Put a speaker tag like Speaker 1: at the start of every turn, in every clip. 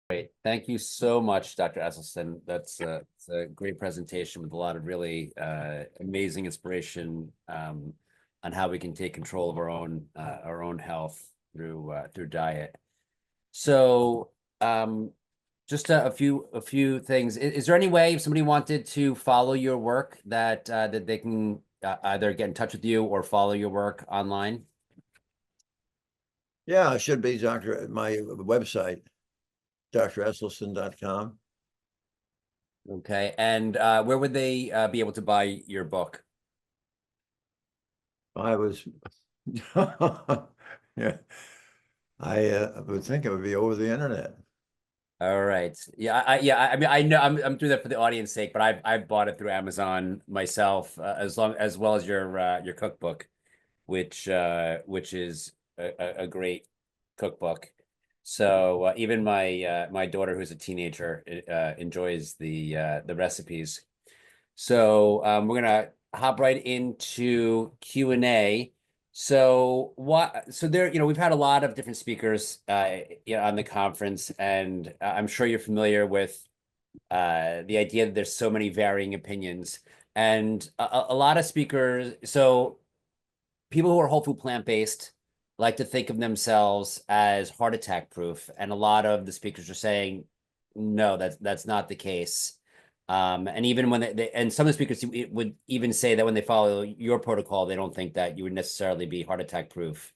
Speaker 1: Great. Thank you so much, Dr. Esselstyn. It's a great presentation with a lot of really amazing inspiration on how we can take control of our own health through diet. So just a few things. Is there any way if somebody wanted to follow your work that that they can either get in touch with you or follow your work online?
Speaker 2: Yeah, it should be my website, dresselstyn.com.
Speaker 1: Okay. And where would they be able to buy your book?
Speaker 2: I was, yeah, I would think it would be over the internet.
Speaker 1: All right. Yeah, I mean, I know I'm doing that for the audience sake, but I've bought it through Amazon myself, as well as your cookbook, which is a great cookbook. So even my daughter, who's a teenager, enjoys the recipes. So we're gonna hop right into Q&A. So there, we've had a lot of different speakers on the conference, and I'm sure you're familiar with the idea that there's so many varying opinions. And a lot of speakers, so people who are whole food plant-based like to think of themselves as heart attack proof. And a lot of the speakers are saying, no, that's not the case. And even when and some of the speakers would even say that when they follow your protocol, they don't think that you would necessarily be heart attack proof.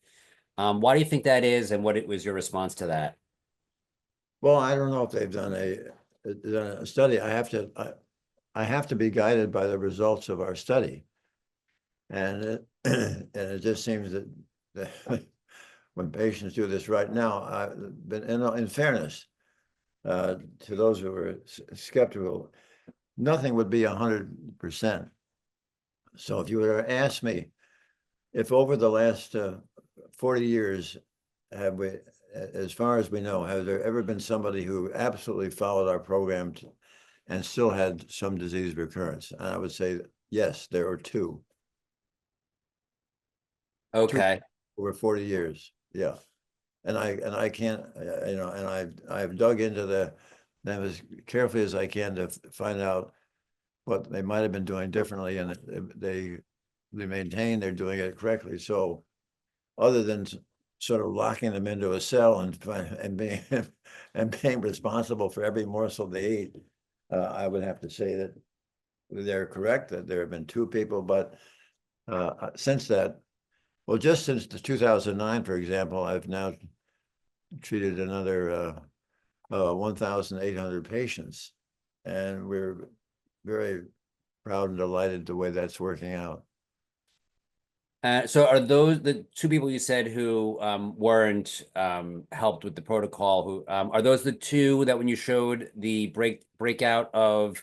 Speaker 1: Why do you think that is, and what was your response to that?
Speaker 2: Well, I don't know if they've done a study. I have to be guided by the results of our study. And it just seems that when patients do this right now, in fairness to those who are skeptical, nothing would be 100%. So if you were to ask me if over the last 40 years, as far as we know, has there ever been somebody who absolutely followed our program and still had some disease recurrence? And I would say, yes, there are two.
Speaker 1: Okay.
Speaker 2: Over 40 years. Yeah. And I can't, and I've dug into them as carefully as I can to find out what they might have been doing differently, and they maintain they're doing it correctly. So other than sort of locking them into a cell and being responsible for every morsel they eat, I would have to say that they're correct, that there have been two people. But since that, well, just since the 2009, for example, I've now treated another 1,800 patients, and we're very proud and delighted the way that's working out.
Speaker 1: So are those the two people you said who weren't helped with the protocol? Who are those the two that when you showed the breakout of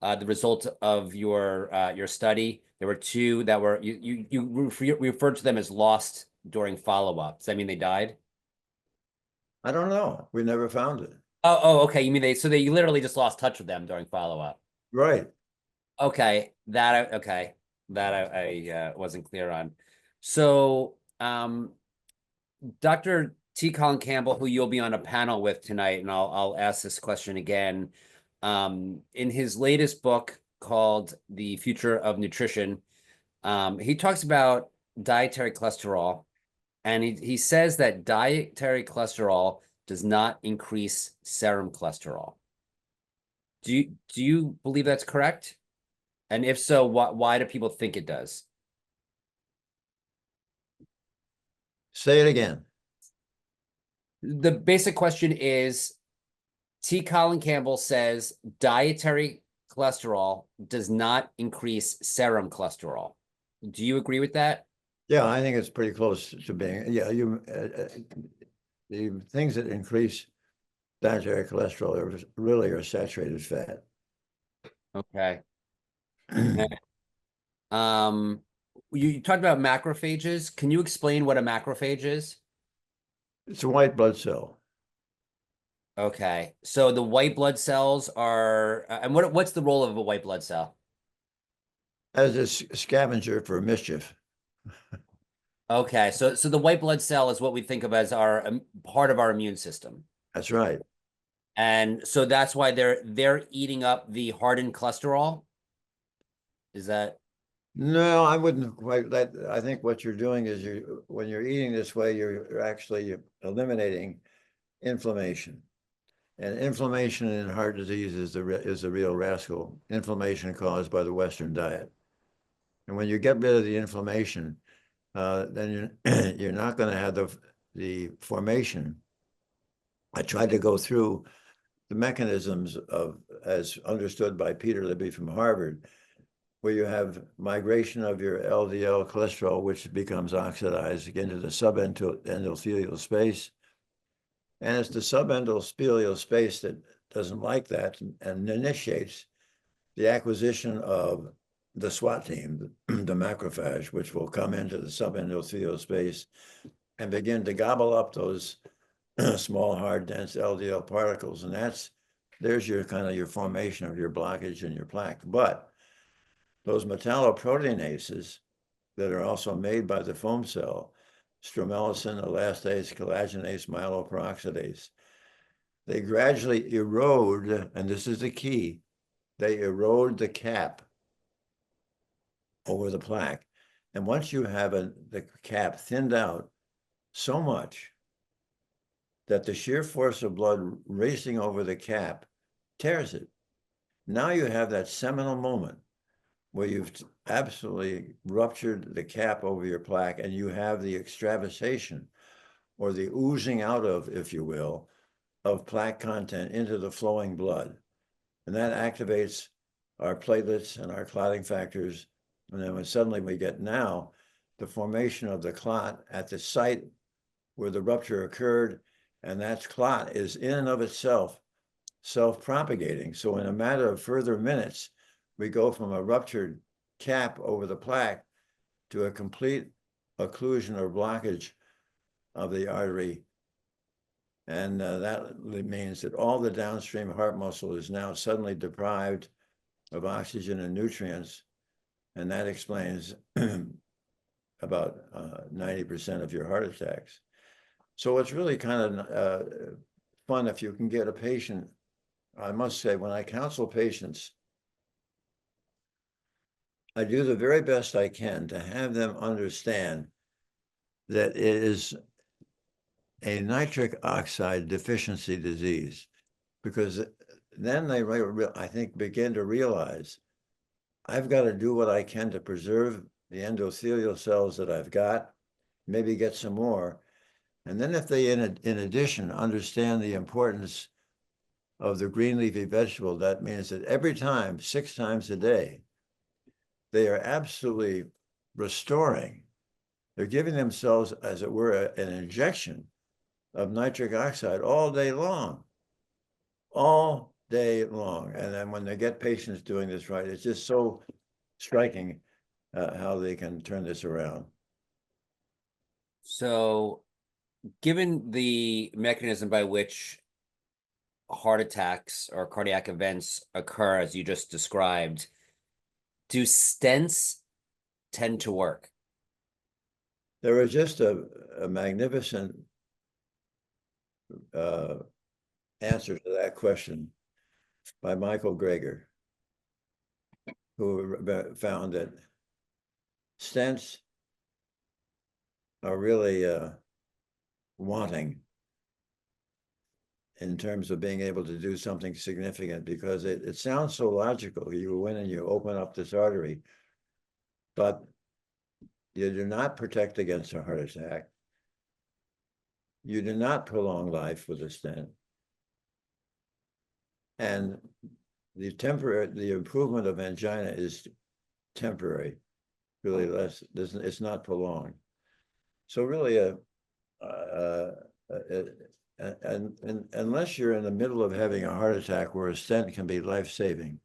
Speaker 1: the results of your study, there were two that were you referred to them as lost during follow-up. Does that mean they died?
Speaker 2: I don't know. We never found it.
Speaker 1: Oh, okay. You mean they literally just lost touch with them during follow-up.
Speaker 2: Right.
Speaker 1: Okay, that I wasn't clear on. So, Dr. T. Colin Campbell, who you'll be on a panel with tonight, and I'll ask this question again. In his latest book called The Future of Nutrition, he talks about dietary cholesterol, and he says that dietary cholesterol does not increase serum cholesterol. Do you believe that's correct? And if so, why do people think it does?
Speaker 2: Say it again.
Speaker 1: The basic question is, T. Colin Campbell says dietary cholesterol does not increase serum cholesterol. Do you agree with that?
Speaker 2: Yeah, I think it's pretty close to being. Yeah, the things that increase dietary cholesterol really are saturated fat.
Speaker 1: Okay. You talked about macrophages. Can you explain what a macrophage is?
Speaker 2: It's a white blood cell.
Speaker 1: Okay. So the white blood cells are, and what's the role of a white blood cell?
Speaker 2: As a scavenger for mischief.
Speaker 1: Okay. So the white blood cell is what we think of as our part of our immune system.
Speaker 2: That's right.
Speaker 1: And so that's why they're eating up the hardened cholesterol. Is that?
Speaker 2: No, I wouldn't quite. I think what you're doing is when you're eating this way, you're actually eliminating inflammation. And inflammation in heart disease is a real rascal. Inflammation caused by the Western diet. And when you get rid of the inflammation, then you're not going to have the formation. I tried to go through the mechanisms of, as understood by Peter Libby from Harvard, where you have migration of your LDL cholesterol, which becomes oxidized into the subendothelial space. And it's the subendothelial space that doesn't like that and initiates the acquisition of the SWAT team, the macrophage, which will come into the subendothelial space and begin to gobble up those small, hard, dense LDL particles. And there's your kind of your formation of your blockage and your plaque. But those metalloproteinases that are also made by the foam cell, stromelicin, elastase, collagenase, myeloperoxidase, they gradually erode, and this is the key, they erode the cap over the plaque. And once you have the cap thinned out so much that the sheer force of blood racing over the cap tears it, now you have that seminal moment where you've absolutely ruptured the cap over your plaque and you have the extravasation or the oozing out of, if you will, of plaque content into the flowing blood. And that activates our platelets and our clotting factors. And then when suddenly we get now the formation of the clot at the site where the rupture occurred, and that clot is in and of itself self-propagating. So in a matter of further minutes, we go from a ruptured cap over the plaque to a complete occlusion or blockage of the artery. And that means that all the downstream heart muscle is now suddenly deprived of oxygen and nutrients. And that explains about 90% of your heart attacks. So it's really kind of fun if you can get a patient. I must say, when I counsel patients, I do the very best I can to have them understand that it is a nitric oxide deficiency disease, because then they, I think, begin to realize I've got to do what I can to preserve the endothelial cells that I've got, maybe get some more. And then if they, in addition, understand the importance of the green leafy vegetable, that means that every time, 6 times a day, they are absolutely restoring. They're giving themselves, as it were, an injection of nitric oxide all day long. All day long. And then when they get patients doing this right, it's just so striking how they can turn this around.
Speaker 1: So given the mechanism by which heart attacks or cardiac events occur, as you just described, do stents tend to work?
Speaker 2: There was just a magnificent answer to that question by Michael Greger, who found that stents are really wanting in terms of being able to do something significant, because it sounds so logical. You go in and you open up this artery, but you do not protect against a heart attack. You do not prolong life with a stent. And the improvement of angina is temporary, really less, it's not prolonged. So really, and unless you're in the middle of having a heart attack where a stent can be life-saving,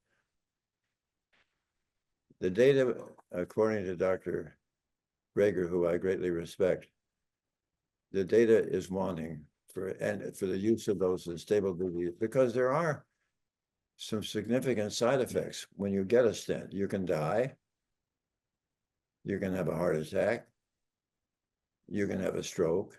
Speaker 2: the data, according to Dr. Greger, who I greatly respect, the data is wanting for the use of those in stable disease, because there are some significant side effects when you get a stent. You can die, you can have a heart attack, you can have a stroke,